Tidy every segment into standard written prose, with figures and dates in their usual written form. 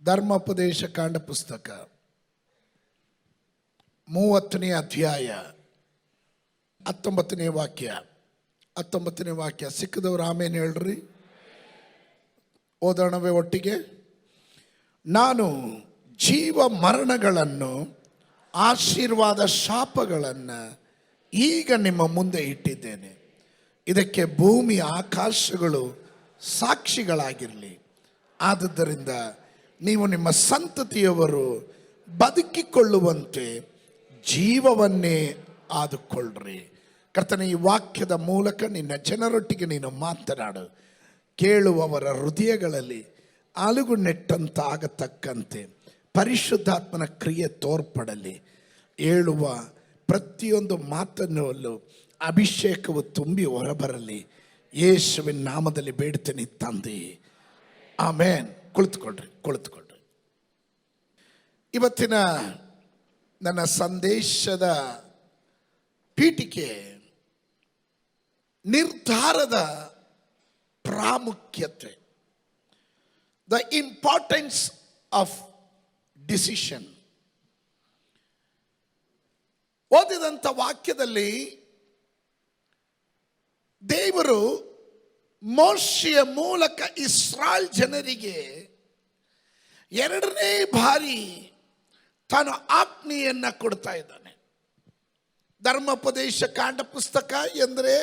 ಧರ್ಮೋಪದೇಶ ಕಾಂಡ ಪುಸ್ತಕ 30ನೇ ಅಧ್ಯಾಯ 19ನೇ ವಾಕ್ಯ ಸಿಕ್ಕದವ್ರು ಆಮೇಲೆ ಹೇಳ್ರಿ. ಓದೋಣವೇ ಒಟ್ಟಿಗೆ. ನಾನು ಜೀವ ಮರಣಗಳನ್ನು ಆಶೀರ್ವಾದ ಶಾಪಗಳನ್ನು ಈಗ ನಿಮ್ಮ ಮುಂದೆ ಇಟ್ಟಿದ್ದೇನೆ. ಇದಕ್ಕೆ ಭೂಮಿ ಆಕಾಶಗಳು ಸಾಕ್ಷಿಗಳಾಗಿರಲಿ. ಆದುದರಿಂದ ನೀವು ನಿಮ್ಮ ಸಂತತಿಯವರು ಬದುಕಿಕೊಳ್ಳುವಂತೆ ಜೀವವನ್ನೇ ಆದುಕೊಳ್ಳ್ರಿ. ಕರ್ತನ, ಈ ವಾಕ್ಯದ ಮೂಲಕ ನಿನ್ನ ಜನರೊಟ್ಟಿಗೆ ನೀನು ಮಾತನಾಡು. ಕೇಳುವವರ ಹೃದಯಗಳಲ್ಲಿ ಆಲುಗು ನೆಟ್ಟಂತಾಗತಕ್ಕಂತೆ ಪರಿಶುದ್ಧಾತ್ಮನ ಕ್ರಿಯೆ ತೋರ್ಪಡಲಿ. ಹೇಳುವ ಪ್ರತಿಯೊಂದು ಮಾತನ್ನಲ್ಲೂ ಅಭಿಷೇಕವು ತುಂಬಿ ಹೊರಬರಲಿ. ಯೇಸುವಿನ ನಾಮದಲ್ಲಿ ಬೇಡ್ತೇನೆ ತಂದೆ, ಆಮೇನ್. ಕುಳಿತುಕೊಳ್ರಿ. ಇವತ್ತಿನ ನನ್ನ ಸಂದೇಶದ ಪೀಠಿಕೆ ನಿರ್ಧಾರದ ಪ್ರಾಮುಖ್ಯತೆ, ದ ಇಂಪಾರ್ಟೆನ್ಸ್ ಆಫ್ ಡಿಸಿಷನ್. ಓದಿದಂಥ ವಾಕ್ಯದಲ್ಲಿ ದೇವರು ಮೋಶೆಯ ಮೂಲಕ ಇಸ್ರಾಯೇಲ್ ಜನರಿಗೆ ಎರಡನೇ ಬಾರಿ ತಾನು ಆಜ್ಞೆಯನ್ನು ಕೊಡ್ತಾ ಇದ್ದಾನೆ. ಧರ್ಮೋಪದೇಶ ಕಾಂಡ ಪುಸ್ತಕ ಎಂದರೆ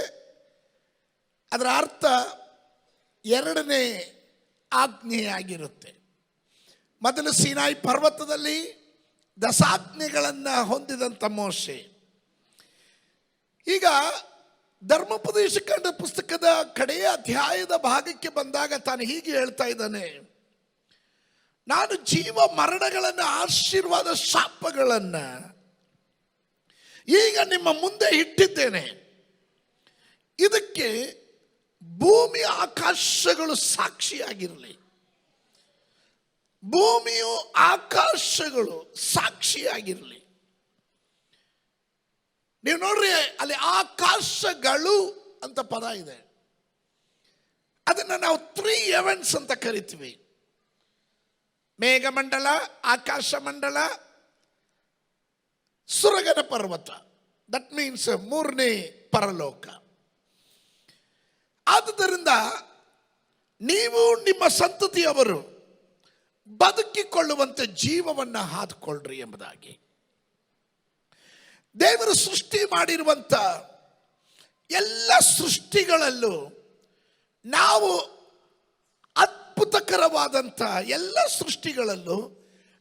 ಅದರ ಅರ್ಥ ಎರಡನೇ ಆಜ್ಞೆಯಾಗಿರುತ್ತೆ. ಮೊದಲು ಸೀನಾಯಿ ಪರ್ವತದಲ್ಲಿ ದಶಾಜ್ಞೆಗಳನ್ನು ಹೊಂದಿದಂಥ ಮೋಶೆ ಈಗ ಧರ್ಮೋಪದೇಶ ಕಾಂಡ ಪುಸ್ತಕದ ಕಡೆಯ ಅಧ್ಯಾಯದ ಭಾಗಕ್ಕೆ ಬಂದಾಗ ತಾನು ಹೀಗೆ ಹೇಳ್ತಾ ಇದ್ದಾನೆ, ನಾನು ಜೀವ ಮರಣಗಳನ್ನು ಆಶೀರ್ವಾದ ಶಾಪಗಳನ್ನು ಈಗ ನಿಮ್ಮ ಮುಂದೆ ಇಟ್ಟಿದ್ದೇನೆ. ಇದಕ್ಕೆ ಭೂಮಿ ಆಕಾಶಗಳು ಸಾಕ್ಷಿಯಾಗಿರಲಿ. ಭೂಮಿಯು ಆಕಾಶಗಳು ಸಾಕ್ಷಿಯಾಗಿರಲಿ. ನೀವು ನೋಡ್ರಿ, ಅಲ್ಲಿ ಆಕಾಶಗಳು ಅಂತ ಪದ ಇದೆ. ಅದನ್ನು ನಾವು 3 events ಅಂತ ಕರಿತೀವಿ. ಮೇಘಮಂಡಲ, ಆಕಾಶ ಮಂಡಲ, ಸುರಗನ ಪರ್ವತ. ದಟ್ ಮೀನ್ಸ್ 3ನೇ ಪರಲೋಕ. ಆದುದರಿಂದ ನೀವು ನಿಮ್ಮ ಸಂತತಿಯವರು ಬದುಕಿಕೊಳ್ಳುವಂತೆ ಜೀವವನ್ನು ಹಾದುಕೊಳ್ಳ್ರಿ ಎಂಬುದಾಗಿ ದೇವರು ಸೃಷ್ಟಿ ಮಾಡಿರುವಂಥ ಎಲ್ಲ ಸೃಷ್ಟಿಗಳಲ್ಲೂ ನಾವು ಅದ್ಭುತಕರವಾದಂಥ ಎಲ್ಲ ಸೃಷ್ಟಿಗಳಲ್ಲೂ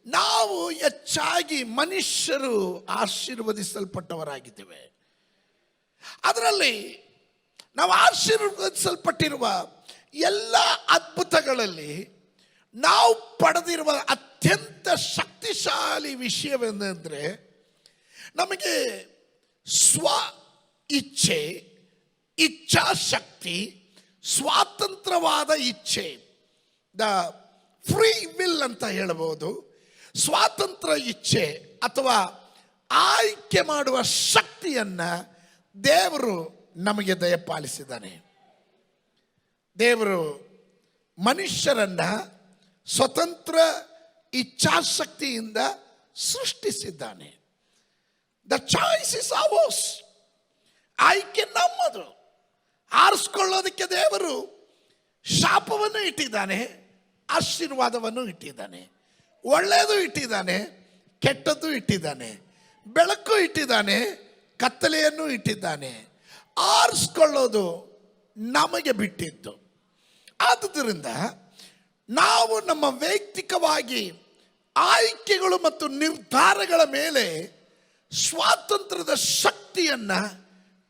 ನಾವು ಹೆಚ್ಚಾಗಿ ಮನುಷ್ಯರು ಆಶೀರ್ವದಿಸಲ್ಪಟ್ಟವರಾಗಿದ್ದೇವೆ. ಅದರಲ್ಲಿ ನಾವು ಆಶೀರ್ವದಿಸಲ್ಪಟ್ಟಿರುವ ಎಲ್ಲ ಅದ್ಭುತಗಳಲ್ಲಿ ನಾವು ಪಡೆದಿರುವ ಅತ್ಯಂತ ಶಕ್ತಿಶಾಲಿ ವಿಷಯವೆಂದರೆ ನಮಗೆ ಸ್ವ ಇಚ್ಛೆ, ಇಚ್ಛಾಶಕ್ತಿ, ಸ್ವಾತಂತ್ರ್ಯವಾದ ಇಚ್ಛೆ, ದ ಫ್ರೀ ವಿಲ್ ಅಂತ ಹೇಳಬಹುದು. ಸ್ವಾತಂತ್ರ್ಯ ಇಚ್ಛೆ ಅಥವಾ ಆಯ್ಕೆ ಮಾಡುವ ಶಕ್ತಿಯನ್ನು ದೇವರು ನಮಗೆ ದಯಪಾಲಿಸಿದ್ದಾನೆ. ದೇವರು ಮನುಷ್ಯರನ್ನ ಸ್ವತಂತ್ರ ಇಚ್ಛಾಶಕ್ತಿಯಿಂದ ಸೃಷ್ಟಿಸಿದ್ದಾನೆ. The choice is ours. ಆಯ್ಕೆ ನಮ್ಮದು. ಆರಿಸ್ಕೊಳ್ಳೋದಕ್ಕೆ ದೇವರು ಶಾಪವನ್ನು ಇಟ್ಟಿದ್ದಾನೆ, ಆಶೀರ್ವಾದವನ್ನು ಇಟ್ಟಿದ್ದಾನೆ, ಒಳ್ಳೆಯದು ಇಟ್ಟಿದ್ದಾನೆ, ಕೆಟ್ಟದ್ದು ಇಟ್ಟಿದ್ದಾನೆ, ಬೆಳಕು ಇಟ್ಟಿದ್ದಾನೆ, ಕತ್ತಲೆಯನ್ನು ಇಟ್ಟಿದ್ದಾನೆ. ಆರಿಸ್ಕೊಳ್ಳೋದು ನಮಗೆ ಬಿಟ್ಟಿದ್ದು. ಆದುದರಿಂದ ನಾವು ನಮ್ಮ ವೈಯಕ್ತಿಕವಾಗಿ ಆಯ್ಕೆಗಳು ಮತ್ತು ನಿರ್ಧಾರಗಳ ಮೇಲೆ ಸ್ವಾತಂತ್ರ್ಯದ ಶಕ್ತಿಯನ್ನು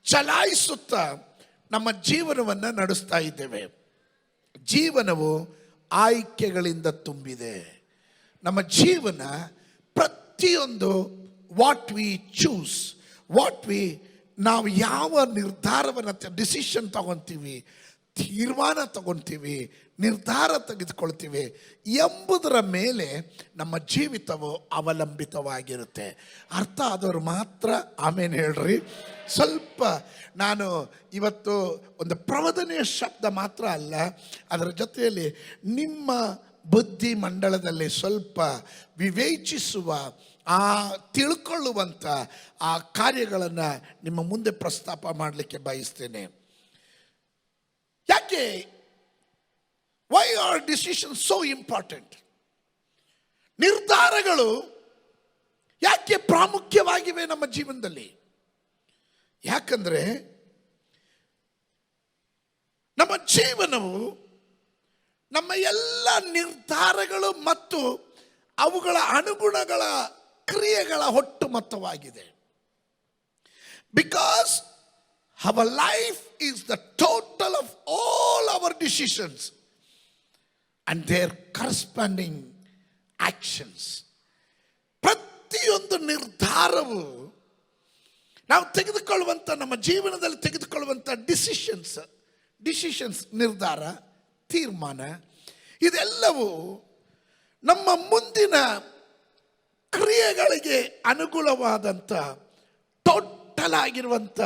ಚಲಾಯಿಸುತ್ತಾ ನಮ್ಮ ಜೀವನವನ್ನು ನಡೆಸ್ತಾ ಇದ್ದೇವೆ. ಜೀವನವು ಆಯ್ಕೆಗಳಿಂದ ತುಂಬಿದೆ. ನಮ್ಮ ಜೀವನ ಪ್ರತಿಯೊಂದು ವಾಟ್ ವಿ ಚೂಸ್, ನಾವು ಯಾವ ನಿರ್ಧಾರವನ್ನು ಡಿಸಿಷನ್ ತಗೊತೀವಿ, ತೀರ್ಮಾನ ತಗೊತೀವಿ, ನಿರ್ಧಾರ ತೆಗೆದುಕೊಳ್ತೀವಿ ಎಂಬುದರ ಮೇಲೆ ನಮ್ಮ ಜೀವಿತವು ಅವಲಂಬಿತವಾಗಿರುತ್ತೆ. ಅರ್ಥ ಆದವರು ಮಾತ್ರ ಆಮೇಲೆ ಹೇಳ್ರಿ. ಸ್ವಲ್ಪ ನಾನು ಇವತ್ತು ಒಂದು ಪ್ರವದನೆಯ ಶಬ್ದ ಮಾತ್ರ ಅಲ್ಲ, ಅದರ ಜೊತೆಯಲ್ಲಿ ನಿಮ್ಮ ಬುದ್ಧಿ ಮಂಡಲದಲ್ಲಿ ಸ್ವಲ್ಪ ವಿವೇಚಿಸುವ ತಿಳ್ಕೊಳ್ಳುವಂಥ ಆ ಕಾರ್ಯಗಳನ್ನು ನಿಮ್ಮ ಮುಂದೆ ಪ್ರಸ್ತಾಪ ಮಾಡಲಿಕ್ಕೆ ಬಯಸ್ತೇನೆ. ಯಾಕೆ why are decision so important? ನಿರ್ಧಾರಗಳು ಯಾಕೆ ಪ್ರಾಮುಖ್ಯವಾಗಿವೆ ನಮ್ಮ ಜೀವನದಲ್ಲಿ? ಯಾಕಂದ್ರೆ ನಮ್ಮ ಜೀವನವು ನಮ್ಮ ಎಲ್ಲ ನಿರ್ಧಾರಗಳು ಮತ್ತು ಅವುಗಳ ಅನುಗುಣಗಳ ಕ್ರಿಯೆಗಳ ಒಟ್ಟು ಮೊತ್ತವಾಗಿದೆ. Because our life is the total of all our decisions and their corresponding actions. ಪ್ರತಿಯೊಂದು ನಿರ್ಧಾರವು ನಾವು ತೆಗೆದುಕೊಳ್ಳುವಂಥ, ನಮ್ಮ ಜೀವನದಲ್ಲಿ ತೆಗೆದುಕೊಳ್ಳುವಂಥ ಡಿಸಿಷನ್ಸ್ ನಿರ್ಧಾರ, ತೀರ್ಮಾನ, ಇದೆಲ್ಲವೂ ನಮ್ಮ ಮುಂದಿನ ಕ್ರಿಯೆಗಳಿಗೆ ಅನುಕೂಲವಾದಂಥ ಟೋಟಲ್ ಆಗಿರುವಂಥ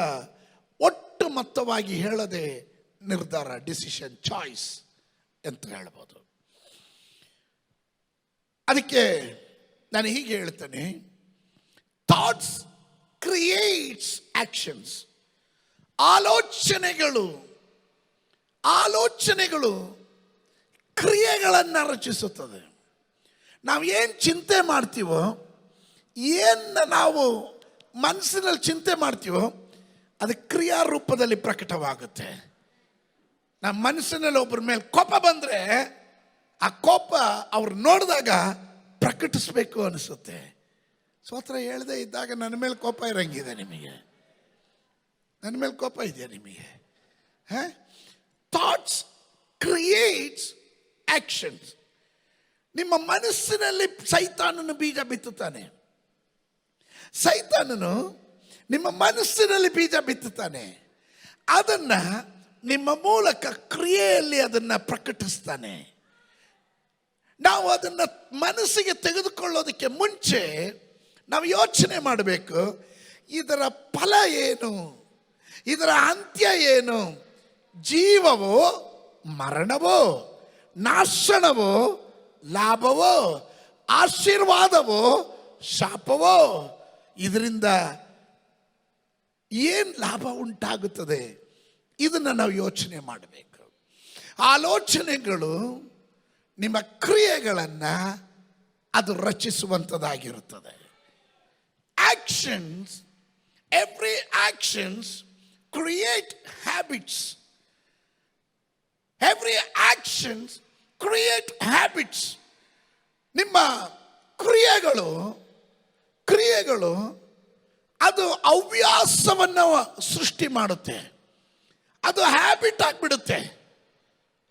ಒಟ್ಟು ಮೊತ್ತವಾಗಿ ಹೇಳದೆ ನಿರ್ಧಾರ, ಡಿಸಿಷನ್, ಚಾಯ್ಸ್ ಅಂತ ಹೇಳ್ಬೋದು. ಅದಕ್ಕೆ ನಾನು ಹೀಗೆ ಹೇಳ್ತೇನೆ, ಥಾಟ್ಸ್ ಕ್ರಿಯೇಟ್ಸ್ ಆಕ್ಷನ್ಸ್. ಆಲೋಚನೆಗಳು ಕ್ರಿಯೆಗಳನ್ನು ರಚಿಸುತ್ತದೆ. ನಾವು ಏನು ಚಿಂತೆ ಮಾಡ್ತೀವೋ, ಏನು ನಾವು ಮನಸ್ಸಿನಲ್ಲಿ ಚಿಂತೆ ಮಾಡ್ತೀವೋ, ಅದು ಕ್ರಿಯಾ ರೂಪದಲ್ಲಿ ಪ್ರಕಟವಾಗುತ್ತೆ. ನಮ್ಮ ಮನಸ್ಸಿನಲ್ಲಿ ಒಬ್ಬರ ಮೇಲೆ ಕೋಪ ಬಂದರೆ ಆ ಕೋಪ ಅವ್ರು ನೋಡಿದಾಗ ಪ್ರಕಟಿಸಬೇಕು ಅನಿಸುತ್ತೆ. ಸ್ವತಃ ಹೇಳದೇ ಇದ್ದಾಗ ನನ್ನ ಮೇಲೆ ಕೋಪ ಇರಂಗಿದೆ ನಿಮಗೆ, ನನ್ನ ಮೇಲೆ ಕೋಪ ಇದೆಯಾ ನಿಮಗೆ? Thoughts creates actions. ನಿಮ್ಮ ಮನಸ್ಸಿನಲ್ಲಿ ಸೈತಾನನು ಬೀಜ ಬಿತ್ತುತ್ತಾನೆ. ಸೈತಾನನು ನಿಮ್ಮ ಮನಸ್ಸಿನಲ್ಲಿ ಬೀಜ ಬಿತ್ತುತ್ತಾನೆ. ಅದನ್ನ ನಿಮ್ಮ ಮೂಲಕ ಕ್ರಿಯೆಯಲ್ಲಿ ಅದನ್ನು ಪ್ರಕಟಿಸ್ತಾನೆ. ನಾವು ಅದನ್ನು ಮನಸ್ಸಿಗೆ ತೆಗೆದುಕೊಳ್ಳೋದಕ್ಕೆ ಮುಂಚೆ ನಾವು ಯೋಚನೆ ಮಾಡಬೇಕು, ಇದರ ಫಲ ಏನು, ಇದರ ಅಂತ್ಯ ಏನು, ಜೀವವೋ ಮರಣವೋ, ನಾಶನವೋ ಲಾಭವೋ, ಆಶೀರ್ವಾದವೋ ಶಾಪವೋ, ಇದರಿಂದ ಏನು ಲಾಭ ಉಂಟಾಗುತ್ತದೆ, ಇದನ್ನು ನಾವು ಯೋಚನೆ ಮಾಡಬೇಕು. ಆಲೋಚನೆಗಳು ನಿಮ್ಮ ಕ್ರಿಯೆಗಳನ್ನು ಅದು ರಚಿಸುವಂಥದ್ದಾಗಿರುತ್ತದೆ. Actions, every actions create habits. Every actions create habits. ನಿಮ್ಮ ಕ್ರಿಯೆಗಳು ಅದು ಹವ್ಯಾಸವನ್ನು ಸೃಷ್ಟಿ ಮಾಡುತ್ತೆ. ಅದು ಹ್ಯಾಬಿಟ್ ಆಗಿಬಿಡುತ್ತೆ.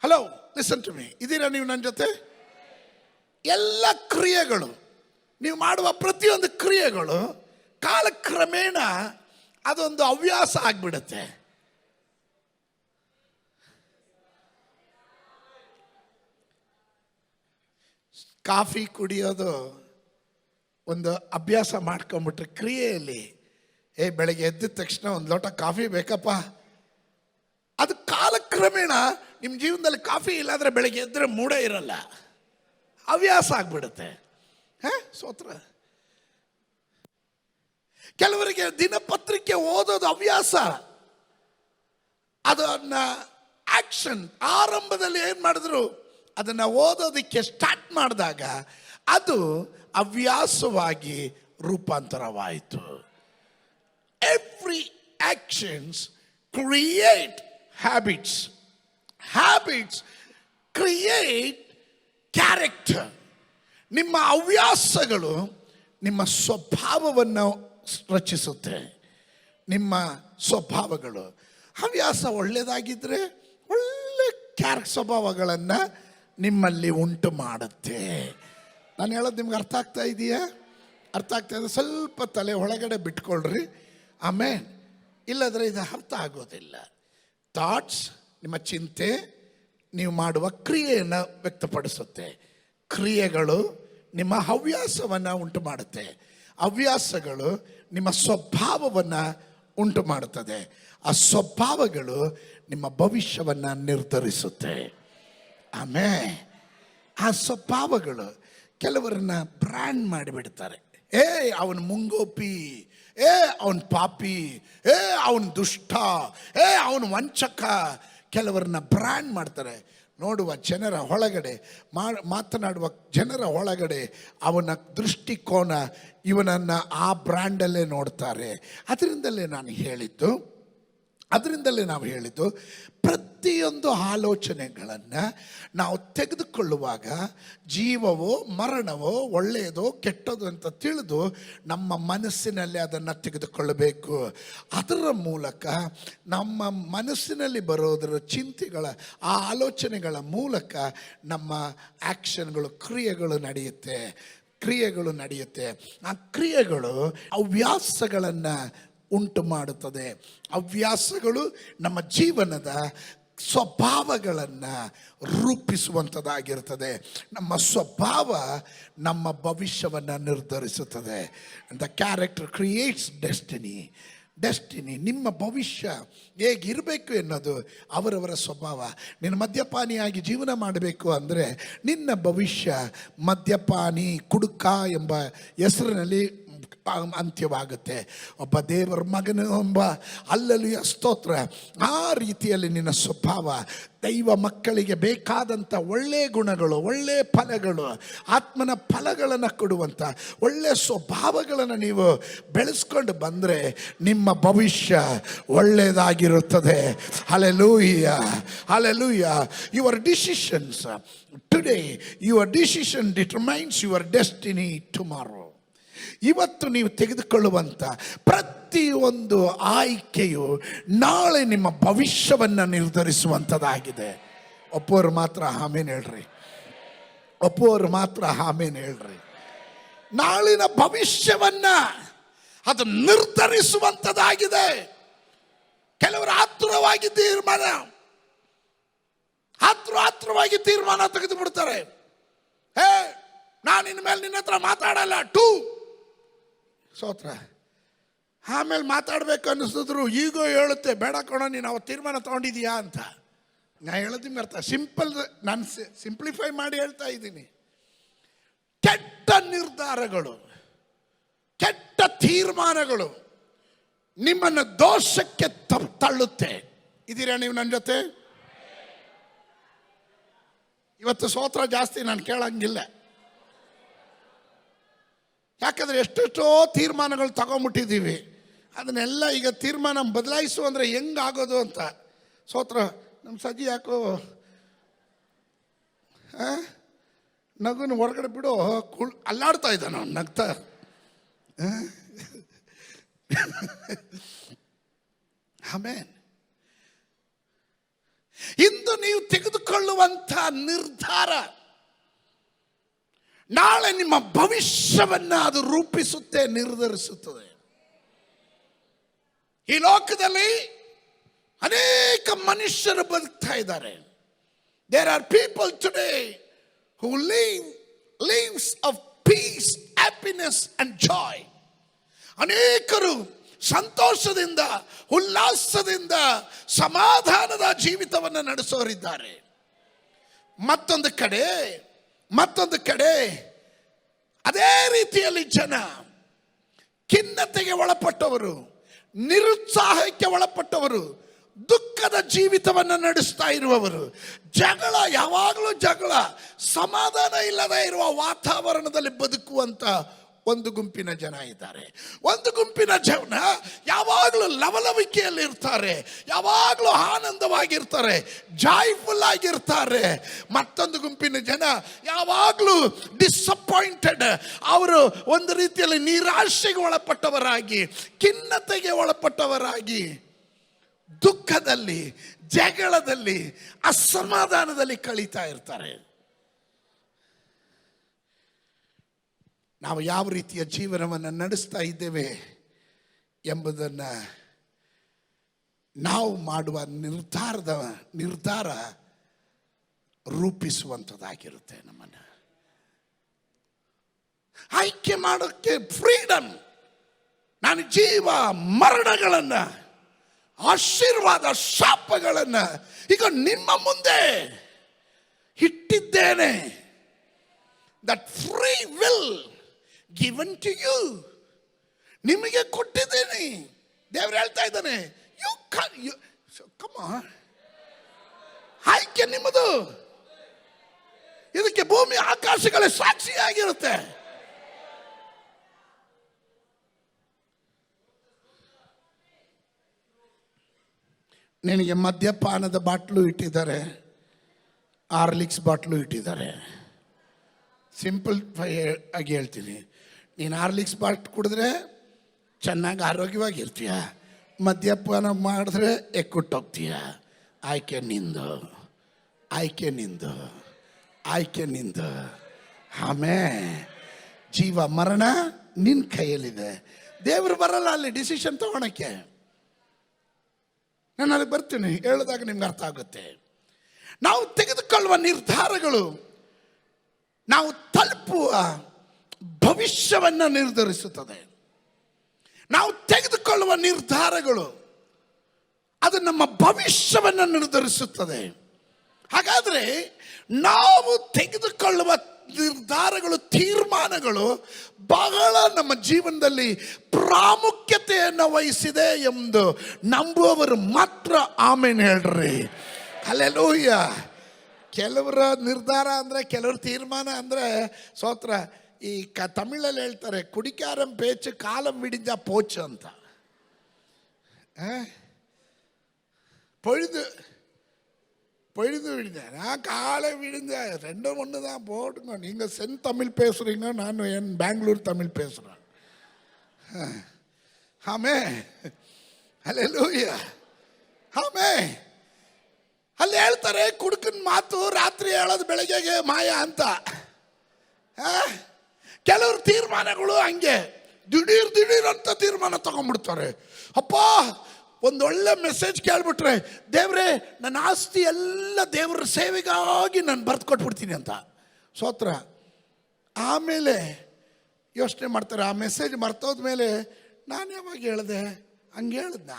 Hello, listen to me. ಇದೀರಾ ನೀವು ನನ್ನ ಜೊತೆ? ಎಲ್ಲ ಕ್ರಿಯೆಗಳು, ನೀವು ಮಾಡುವ ಪ್ರತಿಯೊಂದು ಕ್ರಿಯೆಗಳು ಕಾಲಕ್ರಮೇಣ ಅದೊಂದು ಹವ್ಯಾಸ ಆಗಿಬಿಡುತ್ತೆ. ಕಾಫಿ ಕುಡಿಯೋದು ಒಂದು ಅಭ್ಯಾಸ ಮಾಡ್ಕೊಂಬಿಟ್ರೆ ಕ್ರಿಯೆಯಲ್ಲಿ, ಬೆಳಗ್ಗೆ ಎದ್ದ ತಕ್ಷಣ ಒಂದು ಲೋಟ ಕಾಫಿ ಬೇಕಪ್ಪ, ಅದು ಕಾಲಕ್ರಮೇಣ ನಿಮ್ಮ ಜೀವನದಲ್ಲಿ ಕಾಫಿ ಇಲ್ಲಾಂದ್ರೆ ಬೆಳಗ್ಗೆ ಎದ್ದರೆ ಮೂಡೇ ಇರಲ್ಲ, ಹವ್ಯಾಸ ಆಗ್ಬಿಡುತ್ತೆ. ಸೋತ್ರ. ಕೆಲವರಿಗೆ ದಿನಪತ್ರಿಕೆ ಓದೋದು ಹವ್ಯಾಸ. ಅದನ್ನ ಆಕ್ಷನ್ ಆರಂಭದಲ್ಲಿ ಏನು ಮಾಡಿದ್ರು, ಅದನ್ನು ಓದೋದಕ್ಕೆ ಸ್ಟಾರ್ಟ್ ಮಾಡಿದಾಗ ಅದು ಹವ್ಯಾಸವಾಗಿ ರೂಪಾಂತರವಾಯಿತು. Every actions create habits. Habits create character. ನಿಮ್ಮ ಹವ್ಯಾಸಗಳು ನಿಮ್ಮ ಸ್ವಭಾವವನ್ನು ರಚಿಸುತ್ತೆ. ನಿಮ್ಮ ಸ್ವಭಾವಗಳು, ಹವ್ಯಾಸ ಒಳ್ಳೆಯದಾಗಿದ್ದರೆ ಒಳ್ಳೆ ಸ್ವಭಾವಗಳನ್ನು ನಿಮ್ಮಲ್ಲಿ ಉಂಟು ಮಾಡುತ್ತೆ. ನಾನು ಹೇಳೋದು ನಿಮ್ಗೆ ಅರ್ಥ ಆಗ್ತಾ ಇದೆಯಾ? ಅರ್ಥ ಆಗ್ತಾ ಇದೆ? ಸ್ವಲ್ಪ ತಲೆ ಒಳಗಡೆ ಬಿಟ್ಕೊಳ್ರಿ, ಆಮೇಲೆ ಇಲ್ಲದ್ರೆ ಇದು ಅರ್ಥ ಆಗೋದಿಲ್ಲ. ಥಾಟ್ಸ್, ನಿಮ್ಮ ಚಿಂತೆ, ನೀವು ಮಾಡುವ ಕ್ರಿಯೆಯನ್ನು ವ್ಯಕ್ತಪಡಿಸುತ್ತೆ. ಕ್ರಿಯೆಗಳು ನಿಮ್ಮ ಹವ್ಯಾಸವನ್ನು ಉಂಟು ಮಾಡುತ್ತೆ. ಹವ್ಯಾಸಗಳು ನಿಮ್ಮ ಸ್ವಭಾವವನ್ನು ಉಂಟು ಮಾಡುತ್ತದೆ. ಆ ಸ್ವಭಾವಗಳು ನಿಮ್ಮ ಭವಿಷ್ಯವನ್ನು ನಿರ್ಧರಿಸುತ್ತೆ. ಆಮೇಲೆ ಆ ಸ್ವಭಾವಗಳು ಕೆಲವರನ್ನ ಬ್ರ್ಯಾಂಡ್ ಮಾಡಿಬಿಡ್ತಾರೆ. ಅವನು ಮುಂಗೋಪಿ, ಅವನು ಪಾಪಿ, ಅವನು ದುಷ್ಟ, ಅವನು ವಂಚಕ. ಕೆಲವರನ್ನ ಬ್ರ್ಯಾಂಡ್ ಮಾಡ್ತಾರೆ. ನೋಡುವ ಜನರ ಒಳಗಡೆ, ಮಾತನಾಡುವ ಜನರ ಒಳಗಡೆ ಅವನ ದೃಷ್ಟಿಕೋನ ಇವನನ್ನು ಆ ಬ್ರ್ಯಾಂಡಲ್ಲೇ ನೋಡ್ತಾರೆ. ಅದರಿಂದಲೇ ನಾವು ಹೇಳಿದ್ದು ಪ್ರತಿಯೊಂದು ಆಲೋಚನೆಗಳನ್ನು ನಾವು ತೆಗೆದುಕೊಳ್ಳುವಾಗ ಜೀವವೋ ಮರಣವೋ ಒಳ್ಳೆಯದೋ ಕೆಟ್ಟದು ಅಂತ ತಿಳಿದು ನಮ್ಮ ಮನಸ್ಸಿನಲ್ಲಿ ಅದನ್ನು ತೆಗೆದುಕೊಳ್ಳಬೇಕು. ಅದರ ಮೂಲಕ ನಮ್ಮ ಮನಸ್ಸಿನಲ್ಲಿ ಬರೋದರ ಚಿಂತೆಗಳ, ಆ ಆಲೋಚನೆಗಳ ಮೂಲಕ ನಮ್ಮ ಆ್ಯಕ್ಷನ್ಗಳು, ಕ್ರಿಯೆಗಳು ನಡೆಯುತ್ತೆ. ಆ ಕ್ರಿಯೆಗಳು ಹವ್ಯಾಸಗಳನ್ನು ಉಂಟು ಮಾಡುತ್ತದೆ. ಹವ್ಯಾಸಗಳು ನಮ್ಮ ಜೀವನದ ಸ್ವಭಾವಗಳನ್ನು ರೂಪಿಸುವಂಥದ್ದಾಗಿರ್ತದೆ. ನಮ್ಮ ಸ್ವಭಾವ ನಮ್ಮ ಭವಿಷ್ಯವನ್ನು ನಿರ್ಧರಿಸುತ್ತದೆ. The character creates destiny. ನಿಮ್ಮ ಭವಿಷ್ಯ ಹೇಗಿರಬೇಕು ಎನ್ನೋದು ಅವರವರ ಸ್ವಭಾವ. ನೀನು ಮದ್ಯಪಾನಿಯಾಗಿ ಜೀವನ ಮಾಡಬೇಕು ಅಂದರೆ ನಿನ್ನ ಭವಿಷ್ಯ ಮದ್ಯಪಾನಿ, ಕುಡುಕ ಎಂಬ ಹೆಸರಿನಲ್ಲಿ ಅಂತ್ಯವಾಗುತ್ತೆ. ಒಬ್ಬ ದೇವರ ಮಗನು ಎಂಬ ಹಲ್ಲೆಲೂಯ ಸ್ತೋತ್ರ. ಆ ರೀತಿಯಲ್ಲಿ ನಿನ್ನ ಸ್ವಭಾವ ದೈವ ಮಕ್ಕಳಿಗೆ ಬೇಕಾದಂಥ ಒಳ್ಳೆಯ ಗುಣಗಳು, ಒಳ್ಳೆಯ ಫಲಗಳು, ಆತ್ಮನ ಫಲಗಳನ್ನು ಕೊಡುವಂಥ ಒಳ್ಳೆಯ ಸ್ವಭಾವಗಳನ್ನು ನೀವು ಬೆಳೆಸ್ಕೊಂಡು ಬಂದರೆ ನಿಮ್ಮ ಭವಿಷ್ಯ ಒಳ್ಳೆಯದಾಗಿರುತ್ತದೆ. Hallelujah. Your decisions today, your decision determines your destiny tomorrow. ಇವತ್ತು ನೀವು ತೆಗೆದುಕೊಳ್ಳುವಂಥ ಪ್ರತಿಯೊಂದು ಆಯ್ಕೆಯು ನಾಳೆ ನಿಮ್ಮ ಭವಿಷ್ಯವನ್ನು ನಿರ್ಧರಿಸುವಂಥದ್ದಾಗಿದೆ. ಒಪ್ಪೋರು ಮಾತ್ರ ಆಮೇನ್ ಹೇಳ್ರಿ. ನಾಳಿನ ಭವಿಷ್ಯವನ್ನ ಅದು ನಿರ್ಧರಿಸುವಂಥದ್ದಾಗಿದೆ. ಕೆಲವರು ಆತುರವಾಗಿ ತೀರ್ಮಾನ ತೆಗೆದು ಬಿಡ್ತಾರೆ. ನಾನು ಇನ್ಮೇಲೆ ನಿನ್ನ ಹತ್ರ ಮಾತಾಡಲ್ಲ ಸ್ತೋತ್ರ. ಆಮೇಲೆ ಮಾತಾಡಬೇಕು ಅನ್ನಿಸಿದ್ರು ಈಗೋ ಹೇಳುತ್ತೆ, ಬೇಡ ಕಣೋ ನೀನು ಅವತ್ತು ತೀರ್ಮಾನ ತಗೊಂಡಿದೀಯಾ ಅಂತ. ನಾ ಹೇಳೋದು ನಿಮ್ಗೆ ಅರ್ಥ. ನಾನು ಸಿಂಪ್ಲಿಫೈ ಮಾಡಿ ಹೇಳ್ತಾ ಇದ್ದೀನಿ. ಕೆಟ್ಟ ನಿರ್ಧಾರಗಳು, ಕೆಟ್ಟ ತೀರ್ಮಾನಗಳು ನಿಮ್ಮನ್ನು ದೋಷಕ್ಕೆ ತಳ್ಳುತ್ತೆ. ಇದೀರಾ ನೀವು ನನ್ನ ಜೊತೆ? ಇವತ್ತು ಸ್ತೋತ್ರ ಜಾಸ್ತಿ ನಾನು ಕೇಳಂಗಿಲ್ಲ. ಯಾಕಂದರೆ ಎಷ್ಟೆಷ್ಟೋ ತೀರ್ಮಾನಗಳು ತಗೊಂಬಿಟ್ಟಿದ್ದೀವಿ. ಅದನ್ನೆಲ್ಲ ಈಗ ತೀರ್ಮಾನ ಬದಲಾಯಿಸು ಅಂದರೆ ಹೆಂಗಾಗೋದು ಅಂತ. ಸ್ತೋತ್ರ. ನಮ್ಮ ಸಜ್ಜಿ ಯಾಕೋ ನಗುನ ಹೊರಗಡೆ ಬಿಡು, ಅಲ್ಲಾಡ್ತಾ ಇದ್ದಾನ ಅವ್ನು ನಗ್ತಾ. ಆಮೇನ್. ಇಂದು ನೀವು ತೆಗೆದುಕೊಳ್ಳುವಂಥ ನಿರ್ಧಾರ ನಾಳೆ ನಿಮ್ಮ ಭವಿಷ್ಯವನ್ನು ಅದು ರೂಪಿಸುತ್ತೆ, ನಿರ್ಧರಿಸುತ್ತದೆ. ಈ ಲೋಕದಲ್ಲಿ ಅನೇಕ ಮನುಷ್ಯರು ಬದುಕ್ತಾ ಇದ್ದಾರೆ. There are people today who lives of peace, happiness and joy. ಅನೇಕರು ಸಂತೋಷದಿಂದ, ಉಲ್ಲಾಸದಿಂದ, ಸಮಾಧಾನದ ಜೀವಿತವನ್ನು ನಡೆಸೋರಿದ್ದಾರೆ. ಮತ್ತೊಂದು ಕಡೆ ಅದೇ ರೀತಿಯಲ್ಲಿ ಜನ ಖಿನ್ನತೆಗೆ ಒಳಪಟ್ಟವರು, ನಿರುತ್ಸಾಹಕ್ಕೆ ಒಳಪಟ್ಟವರು, ದುಃಖದ ಜೀವಿತವನ್ನು ನಡೆಸ್ತಾ ಇರುವವರು, ಯಾವಾಗಲೂ ಜಗಳ, ಸಮಾಧಾನ ಇಲ್ಲದೆ ಇರುವ ವಾತಾವರಣದಲ್ಲಿ ಬದುಕುವಂತ ಒಂದು ಗುಂಪಿನ ಜನ ಇದ್ದಾರೆ. ಒಂದು ಗುಂಪಿನ ಜನ ಯಾವಾಗಲೂ ಲವಲವಿಕೆಯಲ್ಲಿ ಇರ್ತಾರೆ, ಯಾವಾಗಲೂ ಆನಂದವಾಗಿರ್ತಾರೆ, ಜಾಯ್ಫುಲ್ ಆಗಿರ್ತಾರೆ. ಮತ್ತೊಂದು ಗುಂಪಿನ ಜನ ಯಾವಾಗಲೂ ಡಿಸಪಾಯಿಂಟೆಡ್, ಅವರು ಒಂದು ರೀತಿಯಲ್ಲಿ ನಿರಾಶೆಗೆ ಒಳಪಟ್ಟವರಾಗಿ, ಖಿನ್ನತೆಗೆ ಒಳಪಟ್ಟವರಾಗಿ, ದುಃಖದಲ್ಲಿ, ಜಗಳದಲ್ಲಿ, ಅಸಮಾಧಾನದಲ್ಲಿ ಕಳೀತಾ ಇರ್ತಾರೆ. ನಾವು ಯಾವ ರೀತಿಯ ಜೀವನವನ್ನು ನಡೆಸ್ತಾ ಇದ್ದೇವೆ ಎಂಬುದನ್ನು ನಾವು ಮಾಡುವ ನಿರ್ಧಾರ ರೂಪಿಸುವಂಥದ್ದಾಗಿರುತ್ತೆ. ನಮ್ಮನ್ನು ಆಯ್ಕೆ ಮಾಡೋಕ್ಕೆ ಫ್ರೀಡಮ್. ನಾನು ಜೀವ ಮರಣಗಳನ್ನು, ಆಶೀರ್ವಾದ ಶಾಪಗಳನ್ನು ಈಗ ನಿಮ್ಮ ಮುಂದೆ ಇಟ್ಟಿದ್ದೇನೆ. That free will given to you. ನಿಮಗೆ ಕೊಟ್ಟಿದ್ದೇನೆ. ದೇವರು ಹೇಳ್ತಾ ಇದ್ದಾನೆ, ಯು ಕಮ್ ಆನ್, ಆಯ್ಕೆ ನಿಮ್ಮದು. ಇದಕ್ಕೆ ಭೂಮಿ ಆಕಾಶಗಳೇ ಸಾಕ್ಷಿಯಾಗಿರುತ್ತೆ. ನಿನಗೆ ಮದ್ಯಪಾನದ ಬಾಟ್ಲು ಇಟ್ಟಿದ್ದಾರೆ, ಆರ್ಲಿಕ್ಸ್ ಬಾಟ್ಲು ಇಟ್ಟಿದ್ದಾರೆ. ಸಿಂಪಲ್ ಆಗಿ ಹೇಳ್ತೀನಿ, ನೀನು ಆರ್ಲಿಕ್ಸ್ ಬಾಟ್ಲು ಕುಡಿದ್ರೆ ಚೆನ್ನಾಗಿ ಆರೋಗ್ಯವಾಗಿರ್ತೀಯ, ಮದ್ಯಪಾನ ಮಾಡಿದ್ರೆ ಎಕ್ಕುಟ್ಟೋಗ್ತೀಯ. ಆಯ್ಕೆ ನಿಂದು, ಆಯ್ಕೆ ನಿಂದು, ಆಯ್ಕೆ ನಿಂದು. ಆಮೇಲೆ ಜೀವ ಮರಣ ನಿನ್ನ ಕೈಯಲ್ಲಿದೆ. ದೇವರು ಬರಲ್ಲ ಅಲ್ಲಿ ಡಿಸಿಷನ್ ತಗೊಳಕ್ಕೆ. ನಾನು ಅಲ್ಲಿ ಬರ್ತೀನಿ, ಹೇಳಿದಾಗ ನಿಮ್ಗೆ ಅರ್ಥ ಆಗುತ್ತೆ. ನಾವು ತೆಗೆದುಕೊಳ್ಳುವ ನಿರ್ಧಾರಗಳು ನಾವು ತಲುಪುವ ಭವಿಷ್ಯವನ್ನು ನಿರ್ಧರಿಸುತ್ತದೆ. ನಾವು ತೆಗೆದುಕೊಳ್ಳುವ ನಿರ್ಧಾರಗಳು ಅದು ನಮ್ಮ ಭವಿಷ್ಯವನ್ನು ನಿರ್ಧರಿಸುತ್ತದೆ. ಹಾಗಾದರೆ ನಾವು ತೆಗೆದುಕೊಳ್ಳುವ ನಿರ್ಧಾರಗಳು, ತೀರ್ಮಾನಗಳು ಬಹಳ ನಮ್ಮ ಜೀವನದಲ್ಲಿ ಪ್ರಾಮುಖ್ಯತೆಯನ್ನು ವಹಿಸಿದೆ ಎಂದು ನಂಬುವವರು ಮಾತ್ರ ಆಮೇನ್ ಹೇಳ್ರಿ. ಹಲ್ಲೆಲೂಯ. ಕೆಲವರ ನಿರ್ಧಾರ ಅಂದರೆ, ಕೆಲವ್ರ ತೀರ್ಮಾನ ಅಂದರೆ ಸ್ತೋತ್ರ. ಈ ತಮಿಳಲ್ಲಿ ಹೇಳ್ತಾರೆ, ಕುಡಿಕಾರಂ ಪೇಚು ಕಾಲಂ ವಿಡಿಂಜ ಪೋಚು ಅಂತ. பொழுது விடுங்க, நான் காலை விடுங்க, ரெண்டும் ஒன்று தான் போட்டுங்க. நீங்கள் சென் தமிழ் பேசுகிறீங்க, நான் என் பெங்களூர் தமிழ் பேசுகிறேன். ஆமே, ಹಲ್ಲೆಲೂಯಾ, ಆಮೇ. ಅಲ್ಲಿ ಹೇಳ್ತಾರೆ, ಕುಡುಕನ ಮಾತು ರಾತ್ರಿ ಹೇಳೋದು ಬೆಳಗ್ಗೆಗೆ ಮಾಯ ಅಂತ. ಕೆಲವರು ತೀರ್ಮಾನಗಳು ಹಂಗೆ ದಿಢೀರ್ ಅಂತ ತೀರ್ಮಾನ ತಗೊಂಡ್ಬಿಡ್ತಾರೆ. ಅಪ್ಪ, ಒಂದೊಳ್ಳೆ ಮೆಸೇಜ್ ಕೇಳ್ಬಿಟ್ರೆ, ದೇವ್ರೇ ನನ್ನ ಆಸ್ತಿ ಎಲ್ಲ ದೇವರ ಸೇವೆಗಾಗಿ ನಾನು ಬರೆದು ಕೊಟ್ಬಿಡ್ತೀನಿ ಅಂತ ಸ್ತೋತ್ರ. ಆಮೇಲೆ ಯೋಚನೆ ಮಾಡ್ತಾರೆ, ಆ ಮೆಸೇಜ್ ಮರ್ತೋದ್ಮೇಲೆ ನಾನು ಯಾವಾಗ ಹೇಳಿದೆ, ಹಂಗೆ ಹೇಳ್ದ,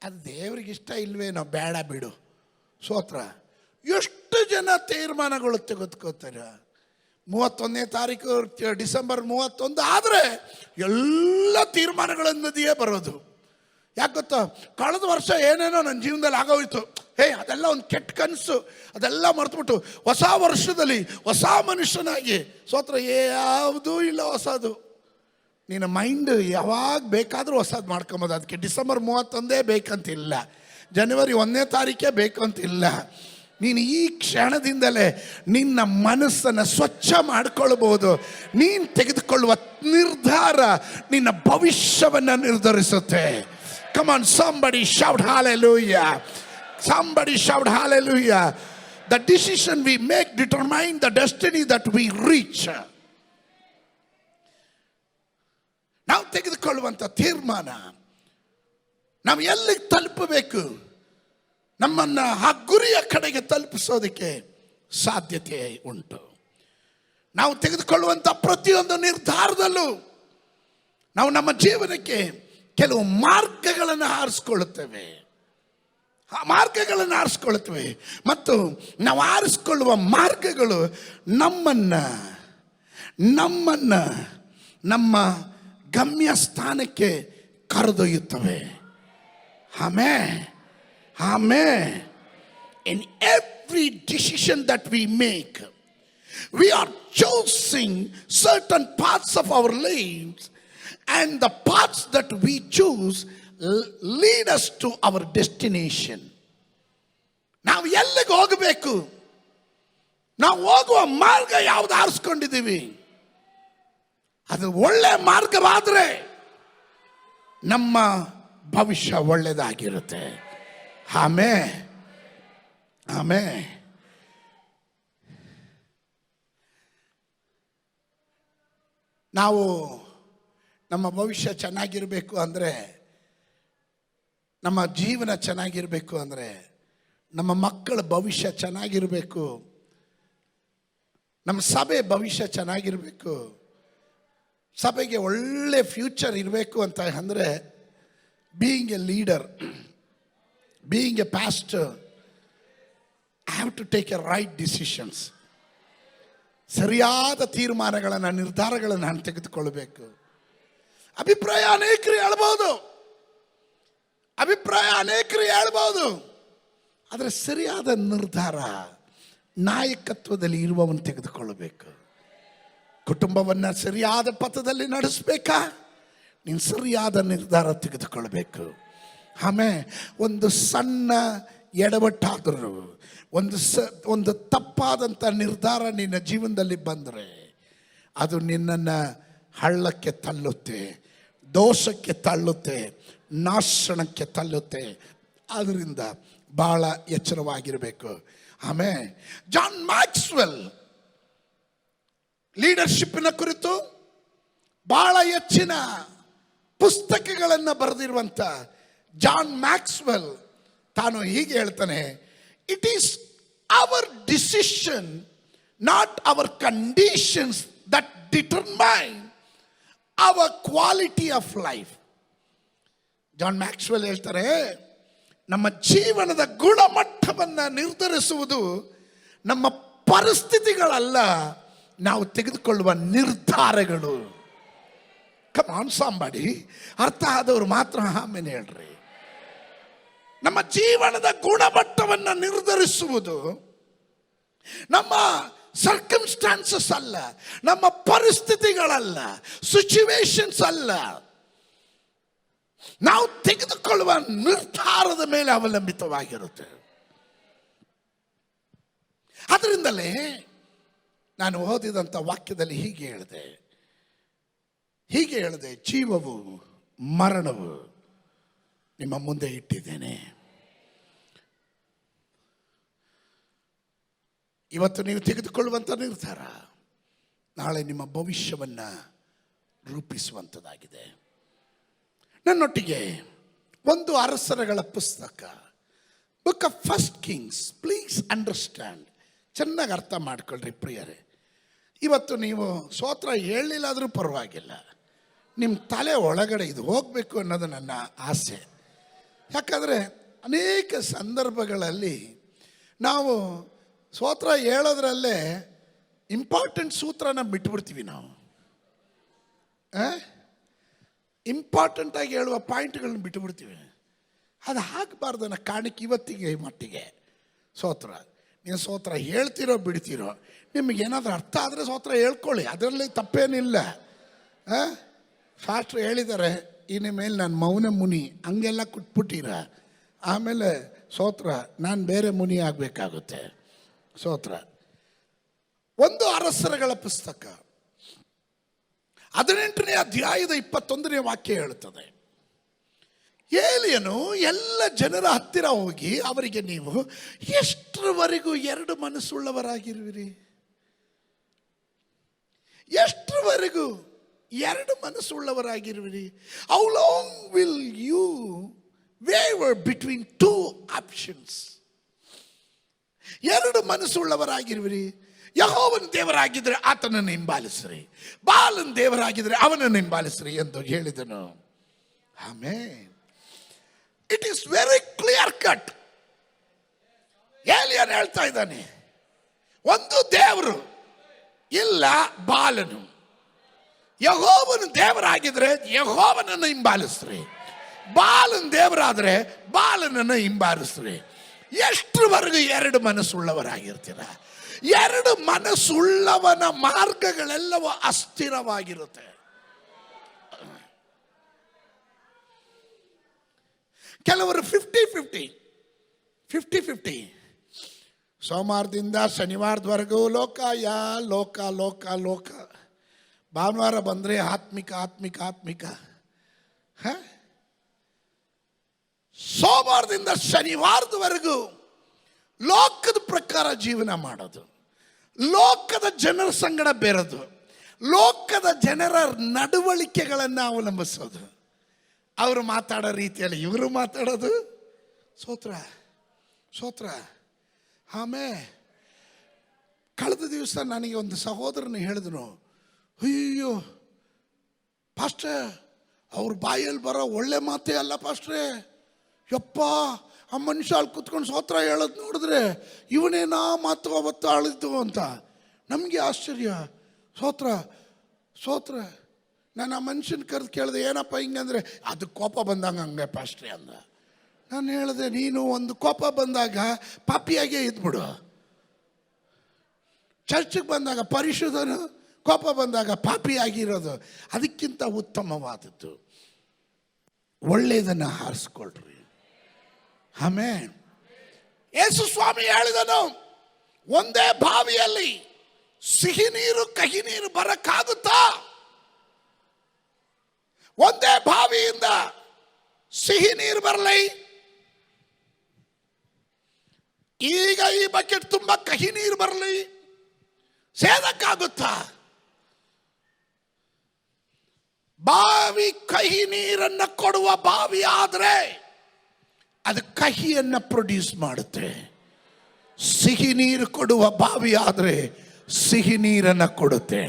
ಅದು ದೇವ್ರಿಗೆ ಇಷ್ಟ ಇಲ್ವೇನೋ, ಬೇಡ ಬಿಡು ಸ್ತೋತ್ರ. ಎಷ್ಟು ಜನ ತೀರ್ಮಾನಗಳು ತೆಗೆದುಕೋತಾರೆ. 31ನೇ ತಾರೀಕು ಡಿಸೆಂಬರ್ 31 ಆದರೆ ಎಲ್ಲ ತೀರ್ಮಾನಗಳನ್ನದಿಯೇ ಬರೋದು. ಯಾಕೆ ಗೊತ್ತಾ, ಕಳೆದ ವರ್ಷ ಏನೇನೋ ನನ್ನ ಜೀವನದಲ್ಲಿ ಆಗೋಯ್ತು, ಅದೆಲ್ಲ ಒಂದು ಕೆಟ್ಟ ಕನಸು, ಅದೆಲ್ಲ ಮರೆತುಬಿಟ್ಟು ಹೊಸ ವರ್ಷದಲ್ಲಿ ಹೊಸ ಮನುಷ್ಯನಾಗಿ ಸ್ತೋತ್ರ. ಯಾವುದೂ ಇಲ್ಲ ಹೊಸದು. ನಿನ್ನ ಮೈಂಡ್ ಯಾವಾಗ ಬೇಕಾದರೂ ಹೊಸದು ಮಾಡ್ಕೊಬೋದು. ಅದಕ್ಕೆ ಡಿಸೆಂಬರ್ 31 ಬೇಕಂತಿಲ್ಲ, ಜನವರಿ 1ನೇ ತಾರೀಕೇ ಬೇಕಂತಿಲ್ಲ. ನೀನು ಈ ಕ್ಷಣದಿಂದಲೇ ನಿನ್ನ ಮನಸ್ಸನ್ನು ಸ್ವಚ್ಛ ಮಾಡಿಕೊಳ್ಬೋದು. ನೀನು ತೆಗೆದುಕೊಳ್ಳುವ ನಿರ್ಧಾರ ನಿನ್ನ ಭವಿಷ್ಯವನ್ನು ನಿರ್ಧರಿಸುತ್ತೆ. Come on, somebody shout hallelujah. Somebody shout hallelujah. The decision we make determine the destiny that we reach. ನಾವು ತೆಗೆದುಕೊಳ್ಳುವಂಥ ತೀರ್ಮಾನ ನಾವು ಎಲ್ಲಿಗೆ ತಲುಪಬೇಕು, ನಮ್ಮನ್ನು ಆ ಗುರಿಯ ಕಡೆಗೆ ತಲುಪಿಸೋದಕ್ಕೆ ಸಾಧ್ಯತೆ ಉಂಟು. ನಾವು ತೆಗೆದುಕೊಳ್ಳುವಂಥ ಪ್ರತಿಯೊಂದು ನಿರ್ಧಾರದಲ್ಲೂ ನಾವು ನಮ್ಮ ಜೀವನಕ್ಕೆ ಕೆಲವು ಮಾರ್ಗಗಳನ್ನು ಆರಿಸ್ಕೊಳ್ಳುತ್ತೇವೆ. ಆ ಮಾರ್ಗಗಳನ್ನು ಆರಿಸ್ಕೊಳ್ಳುತ್ತೇವೆ ಮತ್ತು ನಾವು ಆರಿಸ್ಕೊಳ್ಳುವ ಮಾರ್ಗಗಳು ನಮ್ಮನ್ನು ನಮ್ಮ ಗಮ್ಯ ಸ್ಥಾನಕ್ಕೆ ಕರೆದೊಯ್ಯುತ್ತವೆ. Amen. In every decision that we make, we are choosing certain parts of our lives, and the paths that we choose lead us to our destination. ನಾವು ಎಲ್ಲಿಗೆ ಹೋಗಬೇಕು, ನಾವು ಹೋಗುವ ಮಾರ್ಗ ಯಾವುದು ಆರಿಸ್ಕೊಂಡಿದ್ದೀವಿ, ಅದು ಒಳ್ಳೆ ಮಾರ್ಗವಾದರೆ ನಮ್ಮ ಭವಿಷ್ಯ ಒಳ್ಳೆಯದಾಗಿರುತ್ತೆ. ಆಮೇನ್. ನಾವು ನಮ್ಮ ಭವಿಷ್ಯ ಚೆನ್ನಾಗಿರಬೇಕು ಅಂದರೆ, ನಮ್ಮ ಜೀವನ ಚೆನ್ನಾಗಿರಬೇಕು ಅಂದರೆ, ನಮ್ಮ ಮಕ್ಕಳ ಭವಿಷ್ಯ ಚೆನ್ನಾಗಿರಬೇಕು, ನಮ್ಮ ಸಭೆ ಭವಿಷ್ಯ ಚೆನ್ನಾಗಿರಬೇಕು, ಸಭೆಗೆ ಒಳ್ಳೆ ಫ್ಯೂಚರ್ ಇರಬೇಕು ಅಂತ ಅಂದರೆ, being A leader, being a pastor, I have to take a right decisions. ಸರಿಯಾದ ತೀರ್ಮಾನಗಳನ್ನು, ನಿರ್ಧಾರಗಳನ್ನು ನಾನು ತೆಗೆದುಕೊಳ್ಳಬೇಕು. ಅಭಿಪ್ರಾಯ ಅನೇಕರು ಹೇಳ್ಬೋದು, ಆದರೆ ಸರಿಯಾದ ನಿರ್ಧಾರ ನಾಯಕತ್ವದಲ್ಲಿ ಇರುವವನು ತೆಗೆದುಕೊಳ್ಳಬೇಕು. ಕುಟುಂಬವನ್ನು ಸರಿಯಾದ ಪಥದಲ್ಲಿ ನಡೆಸಬೇಕಾ, ನೀನು ಸರಿಯಾದ ನಿರ್ಧಾರ ತೆಗೆದುಕೊಳ್ಬೇಕು. ಆಮೇಲೆ ಒಂದು ಸಣ್ಣ ಎಡವಟ್ಟಾದರೂ, ಒಂದು ತಪ್ಪಾದಂಥ ನಿರ್ಧಾರ ನಿನ್ನ ಜೀವನದಲ್ಲಿ ಬಂದರೆ ಅದು ನಿನ್ನನ್ನು ಹಳ್ಳಕ್ಕೆ ತಳ್ಳುತ್ತೆ, ದೋಷಕ್ಕೆ ತಳ್ಳುತ್ತೆ, ನಾಶನಕ್ಕೆ ತಳ್ಳುತ್ತೆ. ಅದರಿಂದ ಭಾಳ ಎಚ್ಚರವಾಗಿರಬೇಕು. ಆಮೇಲೆ ಜಾನ್ ಮ್ಯಾಕ್ಸ್ವೆಲ್ ಲೀಡರ್ಶಿಪ್ಪಿನ ಕುರಿತು ಬಹಳ ಹೆಚ್ಚಿನ ಪುಸ್ತಕಗಳನ್ನು ಬರೆದಿರುವಂಥ ಜಾನ್ ಮ್ಯಾಕ್ಸ್ವೆಲ್ ತಾನು ಹೀಗೆ ಹೇಳ್ತಾನೆ, it is our decision, not our conditions that determine our quality of life. John Maxwell ಹೇಳ್ತಾರೆ, ನಮ್ಮ ಜೀವನದ ಗುಣಮಟ್ಟವನ್ನು ನಿರ್ಧರಿಸುವುದು ನಮ್ಮ ಪರಿಸ್ಥಿತಿಗಳಲ್ಲ, ನಾವು ತೆಗೆದುಕೊಳ್ಳುವ ನಿರ್ಧಾರಗಳು. ಕಮ್ ಆನ್ ಸಾಂಬಾಡಿ, ಅರ್ಥ ಆದವರು ಮಾತ್ರ ಆಮೇಲೆ ಹೇಳ್ರಿ. ನಮ್ಮ ಜೀವನದ ಗುಣಮಟ್ಟವನ್ನು ನಿರ್ಧರಿಸುವುದು ನಮ್ಮ ಸರ್ಕಮ್ಸ್ಟಾನ್ಸಸ್ ಅಲ್ಲ, ನಮ್ಮ ಪರಿಸ್ಥಿತಿಗಳಲ್ಲ, ಸಿಚುವೇಶನ್ಸ್ ಅಲ್ಲ, ನಾವು ತೆಗೆದುಕೊಳ್ಳುವ ನಿರ್ಧಾರದ ಮೇಲೆ ಅವಲಂಬಿತವಾಗಿರುತ್ತೆ. ಅದರಿಂದಲೇ ನಾನು ಓದಿದಂಥ ವಾಕ್ಯದಲ್ಲಿ ಹೀಗೆ ಹೇಳಿದೆ, ಜೀವವು ಮರಣವು ನಿಮ್ಮ ಮುಂದೆ ಇಟ್ಟಿದ್ದೇನೆ. ಇವತ್ತು ನೀವು ತೆಗೆದುಕೊಳ್ಳುವಂಥ ನಿರ್ಧಾರ ನಾಳೆ ನಿಮ್ಮ ಭವಿಷ್ಯವನ್ನು ರೂಪಿಸುವಂಥದ್ದಾಗಿದೆ. ನನ್ನೊಟ್ಟಿಗೆ ಒಂದು ಅರಸರುಗಳ ಪುಸ್ತಕ, book of first Kings, please understand, ಚೆನ್ನಾಗಿ ಅರ್ಥ ಮಾಡ್ಕೊಳ್ರಿ ಪ್ರಿಯರೇ. ಇವತ್ತು ನೀವು ಸ್ತೋತ್ರ ಹೇಳಲಿಲ್ಲಾದರೂ ಪರವಾಗಿಲ್ಲ, ನಿಮ್ಮ ತಲೆ ಒಳಗಡೆ ಇದು ಹೋಗಬೇಕು ಅನ್ನೋದು ನನ್ನ ಆಸೆ. ಯಾಕಂದರೆ ಅನೇಕ ಸಂದರ್ಭಗಳಲ್ಲಿ ನಾವು ಸ್ತೋತ್ರ ಹೇಳೋದ್ರಲ್ಲೇ ಇಂಪಾರ್ಟೆಂಟ್ ಸೂತ್ರನ ಬಿಟ್ಬಿಡ್ತೀವಿ. ನಾವು ಇಂಪಾರ್ಟೆಂಟಾಗಿ ಹೇಳುವ ಪಾಯಿಂಟ್ಗಳನ್ನ ಬಿಟ್ಟುಬಿಡ್ತೀವಿ. ಅದು ಹಾಕಬಾರ್ದು ಅನ್ನೋ ಕಾರಣಕ್ಕೆ ಇವತ್ತಿಗೆ ಮಟ್ಟಿಗೆ ಸ್ತೋತ್ರ, ನೀವು ಸ್ತೋತ್ರ ಹೇಳ್ತಿರೋ ಬಿಡ್ತಿರೋ, ನಿಮಗೇನಾದರೂ ಅರ್ಥ ಆದರೆ ಸ್ತೋತ್ರ ಹೇಳ್ಕೊಳ್ಳಿ, ಅದರಲ್ಲಿ ತಪ್ಪೇನಿಲ್ಲ. ಶಾಸ್ತ್ರ ಹೇಳಿದ್ದಾರೆ, ಇನ್ನು ಮೇಲೆ ನಾನು ಮೌನ ಮುನಿ ಹಂಗೆಲ್ಲ ಕುಟ್ಬಿಟ್ಟಿರ, ಆಮೇಲೆ ಸ್ತೋತ್ರ ನಾನು ಬೇರೆ ಮುನಿ ಆಗಬೇಕಾಗುತ್ತೆ. ಸ್ತೋತ್ರ ಒಂದು ಅರಸರುಗಳ ಪುಸ್ತಕ 18ನೇ ಅಧ್ಯಾಯದ 21ನೇ ವಾಕ್ಯ ಹೇಳುತ್ತದೆ, ಏಲಿಯನು ಎಲ್ಲ ಜನರ ಹತ್ತಿರ ಹೋಗಿ ಅವರಿಗೆ, ನೀವು ಎಷ್ಟರವರೆಗೂ ಎರಡು ಮನಸ್ಸುಳ್ಳವರಾಗಿರುವಿರಿ? ಎಷ್ಟರವರೆಗೂ ಎರಡು ಮನಸ್ಸುಳ್ಳವರಾಗಿರುವಿರಿ? How long will you waver between two options? ಎರಡು ಮನಸ್ಸುಳ್ಳವರಾಗಿರುವಿರಿ. ಯೆಹೋವನ ದೇವರಾಗಿದ್ದರೆ ಆತನನ್ನು ಹಿಂಬಾಲಿಸ್ರಿ, ಬಾಲನ ದೇವರಾಗಿದ್ದರೆ ಅವನನ್ನು ಹಿಂಬಾಲಿಸ್ರಿ ಎಂದು ಹೇಳಿದನು. Amen. It is very clear cut. ಏಲಿಯನ್ ಹೇಳ್ತಾ ಇದ್ದಾನೆ, ಒಂದು ದೇವರು ಇಲ್ಲ, ಬಾಲನು. ಯೆಹೋವನ ದೇವರಾಗಿದ್ರೆ ಯೆಹೋವನನ್ನು ಹಿಂಬಾಲಿಸ್ರಿ, ಬಾಲನ ದೇವರಾದ್ರೆ ಬಾಲನನ್ನು ಹಿಂಬಾಲಿಸ್ರಿ. ಎಷ್ಟರವರೆಗೂ ಎರಡು ಮನಸ್ಸುಳ್ಳವರಾಗಿರ್ತೀರ? ಎರಡು ಮನಸ್ಸುಳ್ಳವನ ಮಾರ್ಗಗಳೆಲ್ಲವೂ ಅಸ್ಥಿರವಾಗಿರುತ್ತೆ. ಕೆಲವರು 50-50 ಸೋಮವಾರದಿಂದ ಶನಿವಾರದವರೆಗೂ ಲೋಕ ಲೋಕ, ಭಾನುವಾರ ಬಂದರೆ ಆತ್ಮಿಕ. ಸೋಮವಾರದಿಂದ ಶನಿವಾರದವರೆಗೂ ಲೋಕದ ಪ್ರಕಾರ ಜೀವನ ಮಾಡೋದು, ಲೋಕದ ಜನರ ಸಂಗಡ ಬೆರೆದು ಲೋಕದ ಜನರ ನಡವಳಿಕೆಗಳನ್ನು ಅವಲಂಬಿಸೋದು, ಅವರು ಮಾತಾಡೋ ರೀತಿಯಲ್ಲಿ ಇವರು ಮಾತಾಡೋದು. ಸ್ತೋತ್ರ. ಆಮೇಲೆ ಕಳೆದ ದಿವಸ ನನಗೆ ಒಂದು ಸಹೋದರನು ಹೇಳಿದ್ರು, ಅಯ್ಯೋ ಪಾಸ್ಟ್ರೇ, ಅವ್ರ ಬಾಯಲ್ಲಿ ಬರೋ ಒಳ್ಳೆ ಮಾತೇ ಅಲ್ಲ ಪಾಸ್ಟ್ರೇ, ಯಪ್ಪ ಆ ಮನುಷ್ಯ ಅಲ್ಲಿ ಕೂತ್ಕೊಂಡು ಸ್ತೋತ್ರ ಹೇಳೋದು ನೋಡಿದ್ರೆ ಇವನೇನಾ ಮಾತು ಅವತ್ತು ಆಳಿದ್ದು ಅಂತ. ನಮಗೆ ಆಶ್ಚರ್ಯ. ಸ್ತೋತ್ರ ಸ್ತೋತ್ರ. ನಾನು ಆ ಮನುಷ್ಯನ ಕರೆದು ಕೇಳಿದೆ, ಏನಪ್ಪ ಹಿಂಗಂದ್ರೆ, ಅದು ಕೋಪ ಬಂದಂಗೆ ಹಂಗೆ ಪಾಸ್ಟ್ರಿ ಅಂದ. ನಾನು ಹೇಳಿದೆ, ನೀನು ಒಂದು ಕೋಪ ಬಂದಾಗ ಪಾಪಿಯಾಗೇ ಇದ್ಬಿಡು. ಚರ್ಚಿಗೆ ಬಂದಾಗ ಪರಿಶುದ್ಧನು, ಕೋಪ ಬಂದಾಗ ಪಾಪಿಯಾಗಿರೋದು ಅದಕ್ಕಿಂತ ಉತ್ತಮವಾದದ್ದು. ಒಳ್ಳೆಯದನ್ನು ಹಾರಿಸ್ಕೊಳ್ರಿ. ಆಮೇನ್. ಯೇಸು ಸ್ವಾಮಿ ಹೇಳಿದನು, ಒಂದೇ ಬಾವಿಯಲ್ಲಿ ಸಿಹಿ ನೀರು ಕಹಿ ನೀರು ಬರಕ್ಕಾಗುತ್ತಾ? ಒಂದೇ ಬಾವಿಯಿಂದ ಸಿಹಿ ನೀರು ಬರಲಿ, ಈಗ ಈ ಬಕೆಟ್ ತುಂಬ ಕಹಿ ನೀರು ಬರಲಿ, ಸೇದಕ್ಕಾಗುತ್ತಾ? ಬಾವಿ ಕಹಿ ನೀರನ್ನು ಕೊಡುವ ಬಾವಿ ಆದರೆ ಅದು ಕಹಿಯನ್ನು ಪ್ರೊಡ್ಯೂಸ್ ಮಾಡುತ್ತೆ. ಸಿಹಿ ನೀರು ಕೊಡುವ ಬಾವಿ ಆದರೆ ಸಿಹಿ ನೀರನ್ನು ಕೊಡುತ್ತೆ.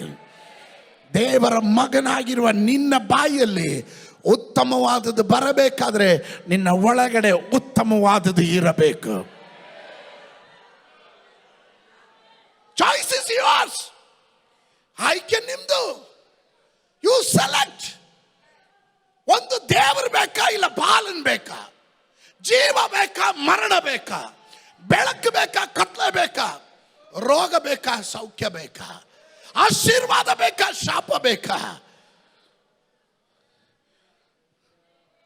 ದೇವರ ಮಗನಾಗಿರುವ ನಿನ್ನ ಬಾಯಲ್ಲಿ ಉತ್ತಮವಾದದ್ದು ಬರಬೇಕಾದ್ರೆ ನಿನ್ನ ಒಳಗಡೆ ಉತ್ತಮವಾದದ್ದು ಇರಬೇಕು. Choice is yours. ಆಯ್ಕೆ ನಿಮ್ದು. You select. ಒಂದು ದೇವರು ಬೇಕಾ, ಇಲ್ಲ ಬಾಲನ್ ಬೇಕಾ? ಜೀವ ಬೇಕಾ, ಮರಣ ಬೇಕಾ? ಬೆಳಕು ಬೇಕಾ, ಕತ್ಲೆ ಬೇಕಾ? ರೋಗ ಬೇಕಾ, ಸೌಖ್ಯ ಬೇಕಾ? ಆಶೀರ್ವಾದ ಬೇಕಾ, ಶಾಪ ಬೇಕಾ?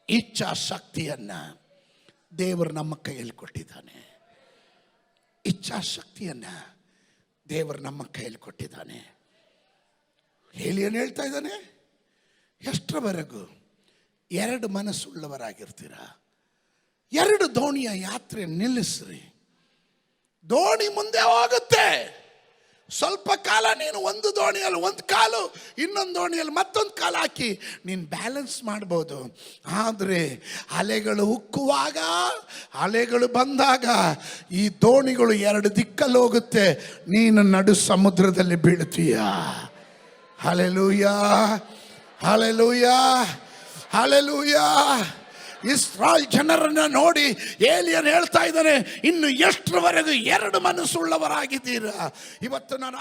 ಇಚ್ಛಾಶಕ್ತಿಯನ್ನ ದೇವರು ನಮ್ಮ ಕೈಯಲ್ಲಿ ಕೊಟ್ಟಿದ್ದಾನೆ. ಇಚ್ಛಾಶಕ್ತಿಯನ್ನ ದೇವರು ನಮ್ಮ ಕೈಯಲ್ಲಿ ಕೊಟ್ಟಿದ್ದಾನೆ. ಏನ್ ಹೇಳ್ತಾ ಇದ್ದಾನೆ? ಎಷ್ಟರವರೆಗೂ 2 ಮನಸ್ಸುಳ್ಳವರಾಗಿರ್ತೀರ. 2 ದೋಣಿಯ ಯಾತ್ರೆ ನಿಲ್ಲಿಸ್ರಿ. ದೋಣಿ ಮುಂದೆ ಹೋಗುತ್ತೆ. ಸ್ವಲ್ಪ ಕಾಲ ನೀನು ಒಂದು ದೋಣಿಯಲ್ಲಿ ಒಂದು ಕಾಲು, ಇನ್ನೊಂದು ದೋಣಿಯಲ್ಲಿ ಮತ್ತೊಂದು ಕಾಲು ಹಾಕಿ ನೀನು ಬ್ಯಾಲೆನ್ಸ್ ಮಾಡ್ಬೋದು. ಆದರೆ ಅಲೆಗಳು ಉಕ್ಕುವಾಗ, ಅಲೆಗಳು ಬಂದಾಗ ಈ ದೋಣಿಗಳು 2 ದಿಕ್ಕಲ್ಲಿ ಹೋಗುತ್ತೆ. ನೀನು ನಡು ಸಮುದ್ರದಲ್ಲಿ ಬೀಳ್ತೀಯ. Hallelujah, hallelujah, hallelujah. ಇಸ್ರಾಯೇಲ್ ಜನರನ್ನ ನೋಡಿ ಏಲಿಯನ್ ಹೇಳ್ತಾ ಇದ್ದಾನೆ, ಇನ್ನು ಎಷ್ಟರವರೆಗೂ 2 ಮನಸ್ಸುಳ್ಳವರಾಗಿದ್ದೀರಾ? ಇವತ್ತು ನಾನು